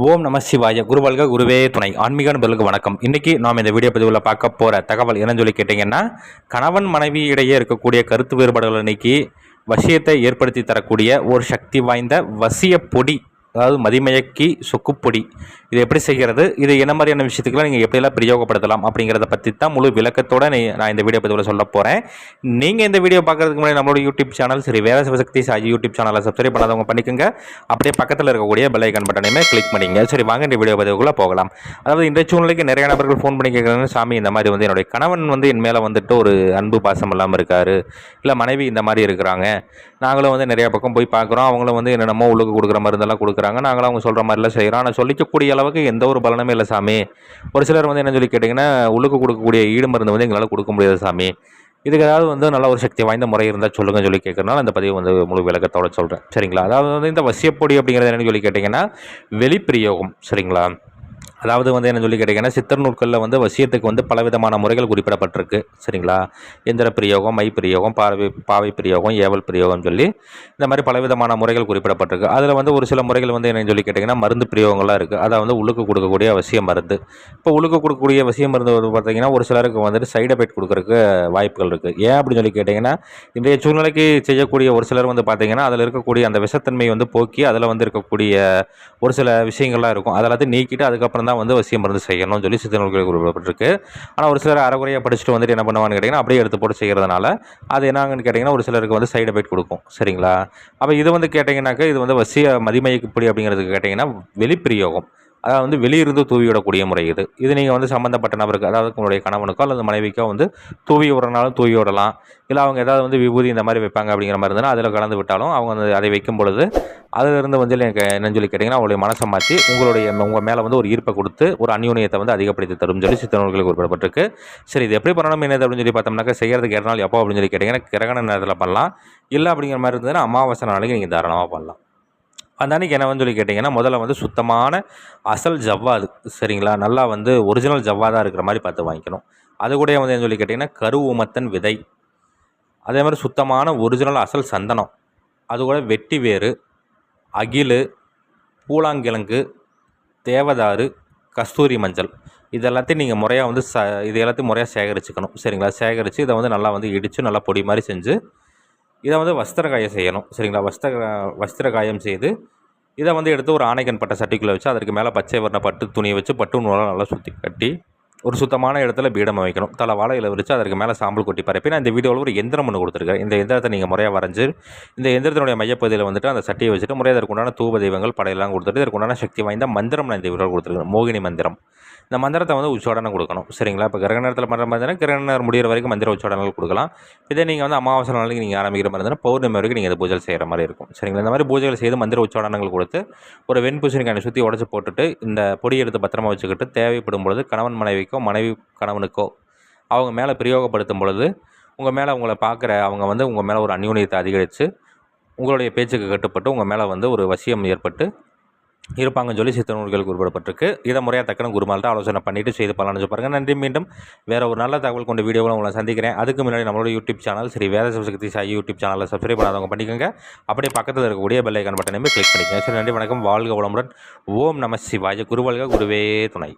ஓம் நம சிவாய குருவல்க குருவே துணை ஆன்மீக நண்பர்களுக்கு வணக்கம். இன்னைக்கு நாம் இந்த வீடியோ பதிவில் பார்க்க போகிற தகவல் என்னன்னு சொல்லி கேட்டிங்கன்னா, கணவன் மனைவி இடையே இருக்கக்கூடிய கருத்து வேறுபாடுகளை நீக்கி வசியத்தை ஏற்படுத்தி தரக்கூடிய ஒரு சக்தி வாய்ந்த வசிய பொடி, அதாவது மதிமயக்கி சொக்குப்பொடி. இது எப்படி செய்கிறது, இது என்ன மாதிரியான விஷயத்துக்குலாம் நீங்கள் எப்படியெல்லாம் பிரயோகப்படுத்தலாம் அப்படிங்கிறத பற்றி தான் முழு விளக்கத்தோடு நான் இந்த வீடியோ பதிவில் சொல்ல போகிறேன். நீங்கள் இந்த வீடியோ பார்க்குறதுக்கு முன்னாடி நம்மளோட யூடியூப் சேனல் சரி வேத சிவசக்தி சாஜி யூடியூப் சேனலை சப்ஸ்கிரைப் பண்ணாதவங்க பண்ணிக்கோங்க. அப்படியே பக்கத்தில் இருக்கக்கூடிய பெல் ஐக்கான் பட்டனையுமே கிளிக் பண்ணிங்க. சரி வாங்க இந்த வீடியோ பதிவுக்குள்ளே போகலாம். அதாவது இந்த சூழ்நிலைக்கு நிறைய நபர்கள் ஃபோன் பண்ணி கேட்குறாங்க, சாமி இந்த மாதிரி என்னுடைய கணவன் என் மேலே ஒரு அன்பு பாசம் இல்லாமல் இருக்காரு, இல்லை மனைவி இந்த மாதிரி இருக்கிறாங்க, நாங்களும் நிறைய பக்கம் போய் பார்க்குறோம், அவங்களும் என்னென்னமோ உள்ளுக்கு கொடுக்குற மருந்தெல்லாம் கொடுக்குறாங்க, நாங்களும் அவங்க சொல்கிற மாதிரிலாம் செய்கிறோம், ஆனால் சொல்லிக்கக்கூடிய அளவுக்கு எந்த ஒரு பலனுமே இல்லை சாமி. ஒரு சிலர் என்ன சொல்லி கேட்டிங்கன்னா, உள்ளுக்கு கொடுக்கக்கூடிய ஈடு மருந்து எங்களால் கொடுக்க முடியாது சாமி, இதுக்கு ஏதாவது நல்ல ஒரு சக்தி வாய்ந்த முறை இருந்தால் சொல்லுங்கன்னு சொல்லி கேட்குறதுனால அந்த பதிவு முழு விளக்கத்தோடு சொல்கிறேன். சரிங்களா? அதாவது இந்த வசியப்பொடி அப்படிங்கிறது என்னன்னு சொல்லி கேட்டிங்கன்னா, வெளிப்பிரயோகம். சரிங்களா? அதாவது என்ன சொல்லி கேட்டிங்கன்னா, சித்தர் நூட்களில் வசியத்துக்கு பலவிதமான முறைகள் குறிப்பிடப்பட்டிருக்கு. சரிங்களா? எந்திர பிரயோகம், மை பிரயோகம், பாவை பிரயோகம், ஏவல் பிரயோகம் சொல்லி இந்த மாதிரி பலவிதமான முறைகள் குறிப்பிடப்பட்டிருக்கு. அதில் ஒரு சில முறைகள் என்னன்னு சொல்லி கேட்டிங்கன்னா, மருந்து பிரயோகங்கள்லாம் இருக்குது. அதாவது உள்ளுக்கு கொடுக்கக்கூடிய வசிய மருந்து. இப்போ உள்ளுக்கு கொடுக்கக்கூடிய வசிய மருந்து பார்த்திங்கன்னா, ஒரு சிலருக்கு சைடு எஃபெக்ட் கொடுக்கறதுக்கு வாய்ப்புகள் இருக்குது. ஏன் அப்படின்னு சொல்லி கேட்டிங்கன்னா, இன்றைய சூழ்நிலைக்கு செய்யக்கூடிய ஒரு சிலர் பார்த்திங்கன்னா, அதில் இருக்கக்கூடிய அந்த விஷத்தன்மை போக்கி அதில் இருக்கக்கூடிய ஒரு சில விஷயங்கள்லாம் இருக்கும், அதெல்லாத்தையும் நீக்கிட்டு அதுக்கப்புறம் தான் வசியம் மருந்து செய்யணும்னு சொல்லி சித்த நூல்களில் குறிப்பிடப்பட்டிருக்கு. ஆனால் ஒரு சிலர் அறகுறையாக படிச்சுட்டு என்ன பண்ணுவான்னு கேட்டிங்கன்னா, அப்படியே எடுத்து போட்டு செய்கிறதுனால அது என்னாங்கன்னு கேட்டிங்கன்னா, ஒரு சிலருக்கு சைடு எஃபெக்ட் கொடுக்கும். சரிங்களா? அப்போ இது கேட்டிங்கன்னாக்கா, இது வசிய மதிமயக்குப்பொடி அப்படிங்கிறதுக்கு கேட்டிங்கன்னா வெளிப்பிரயோகம், அதாவது வெளியிருந்து தூவி விடக்கூடிய முறை. இது நீங்கள் சம்மந்தப்பட்ட நபருக்கு, அதாவது உங்களுடைய கணவனுக்கோ அல்லது மனைவிக்கோ தூவி விடுறனாலும் தூவி விடலாம். இல்லை அவங்க ஏதாவது விபூதி இந்த மாதிரி வைப்பாங்க அப்படிங்கிற மாதிரி இருந்ததுன்னா அதில் கலந்து விட்டாலும் அவங்க அதை வைக்கும் பொழுது அதிலிருந்து எனக்கு என்னன்னு சொல்லி கேட்டிங்கன்னா, அவங்களுடைய மனசை மாற்றி உங்கள் மேலே ஒரு ஈர்ப்பை கொடுத்து ஒரு அந்யோன்யத்தை அதிகப்படுத்தி தரும் சொல்லி சித்த நூல்களுக்கு குறிப்பிடப்பட்டிருக்கு. சரி, இது எப்படி பண்ணணும் என்னது அப்படின்னு சொல்லி பார்த்தோம்னாக்கா, செய்கிறதுக்கு ஏற நாள் எப்போ அப்படின்னு சொல்லி கேட்டிங்கன்னா, கிரகண நேரத்தில் பண்ணலாம். இல்லை அப்படிங்கிற மாதிரி இருந்ததுன்னா அமாவாசை நாளைக்கு நீங்கள் தாராளமாக பண்ணலாம். அந்த அன்றைக்கி என்னன்னு சொல்லி கேட்டிங்கன்னா, முதல்ல சுத்தமான அசல் ஜவ்வாது. சரிங்களா? நல்லா ஒரிஜினல் ஜவ்வாதாக இருக்கிற மாதிரி பார்த்து வாங்கிக்கணும். அது கூட என்ன சொல்லி கேட்டிங்கன்னா, கரு ஊமத்தன் விதை, அதே மாதிரி சுத்தமான ஒரிஜினல் அசல் சந்தனம், அது கூட வெட்டி வேறு, அகில், பூலாங்கிழங்கு, தேவதாரு, கஸ்தூரி மஞ்சள், இது எல்லாத்தையும் நீங்கள் முறையாக இது எல்லாத்தையும் முறையாக சேகரிச்சுக்கணும். சரிங்களா? சேகரித்து இதை நல்லா இடித்து நல்லா பொடி மாதிரி செஞ்சு இதை வஸ்திர காயம் செய்யணும். சரிங்களா? வஸ்திர காயம் செய்து இதை எடுத்து ஒரு ஆணைக்கன் பட்ட சட்டிக்குள்ளே வச்சு அதற்கு மேலே பச்சை வர்ண பட்டு துணியை வச்சு பட்டு நூலாக நல்லா சுற்றி கட்டி ஒரு சுத்தமான இடத்துல பீடம் வைக்கணும். தலை வாழையில் வச்சு அதற்கு மேலே சாம்பல் கொட்டி பரப்பி, நான் இந்த வீடியோவில் ஒரு எந்திரம் ஒன்று கொடுத்துருக்கேன். இந்த எந்திரத்தை நீங்கள் முறையாக வரைஞ்சி இந்த எந்திரத்தினுடைய மையப்பகுதியில் அந்த சட்டியை வச்சுட்டு முறையாக இதற்குண்டான தூப தெய்வங்கள் படையெல்லாம் கொடுத்துட்டு இதற்குண்டான சக்தி வாய்ந்த மந்திரம் நான் இந்த வீடியோவில் கொடுத்துருக்கேன், மோகினி மந்திரம். இந்த மந்திரத்தை உச்சோடனை கொடுக்கணும். சரிங்களா? இப்போ கிரக நேரத்தில் பண்ணுற மாதிரி இருந்தால் கிரக நேரம் முடிகிற வரைக்கும் மந்திர உச்சோடனங்கள் கொடுக்கலாம். இதே நீங்கள் அமாவாசை நாளைக்கு நீங்கள் ஆரம்பிக்கிற மாதிரி இருந்தால் பௌர்ணமி வரைக்கும் நீங்கள் இந்த பூஜை செய்கிற மாதிரி இருக்கும். சரிங்களா? இந்த மாதிரி பூஜைகள் செய்து மந்திர உச்சோடனங்கள் கொடுத்து ஒரு வெண்பூசணிக்காய் சுற்றி உடச்சி போட்டுட்டு இந்த பொடி எடுத்து பத்திரமா வச்சுக்கிட்டு தேவைப்படும் பொழுது கணவன் மனைவிக்கோ, மனைவி கணவனுக்கோ அவங்க மேலே பிரயோகப்படுத்தும் பொழுது உங்கள் மேலே உங்களை பார்க்குற அவங்க உங்கள் மேலே ஒரு அந்யோன்யத்தை அதிகரித்து உங்களுடைய பேச்சுக்கு கட்டுப்பட்டு உங்கள் மேலே ஒரு வசியம் ஏற்பட்டு இருப்பாங்கன்னு சொல்லி சித்த நூல்கள் குறிப்பிடப்பட்டிருக்கு. இதை முறையாக தக்கன குருமால்கிட்ட ஆலோசனை பண்ணிவிட்டு செய்து பலன்னு பாருங்கள். நன்றி. மீண்டும் வேறு ஒரு நல்ல தகவல் கொண்ட வீடியோவில் உங்களை சந்திக்கிறேன். அதுக்கு முன்னாடி நம்மளோட யூடியூப் சேனல் சரி வேத சிவசக்தி சாயி யூடியூப் சேனலில் சப்ஸ்கிரைப் பண்ணாதவங்க பண்ணிக்கோங்க. அப்படியே பக்கத்தில் இருக்கக்கூடிய பெல் ஐக்கான் பட்டனையுமே கிளிக் பண்ணிக்கோங்க. சரி, நன்றி, வணக்கம், வாழ்க வளமுடன். ஓம் நம சிவாய குருவல்க குருவே துணை.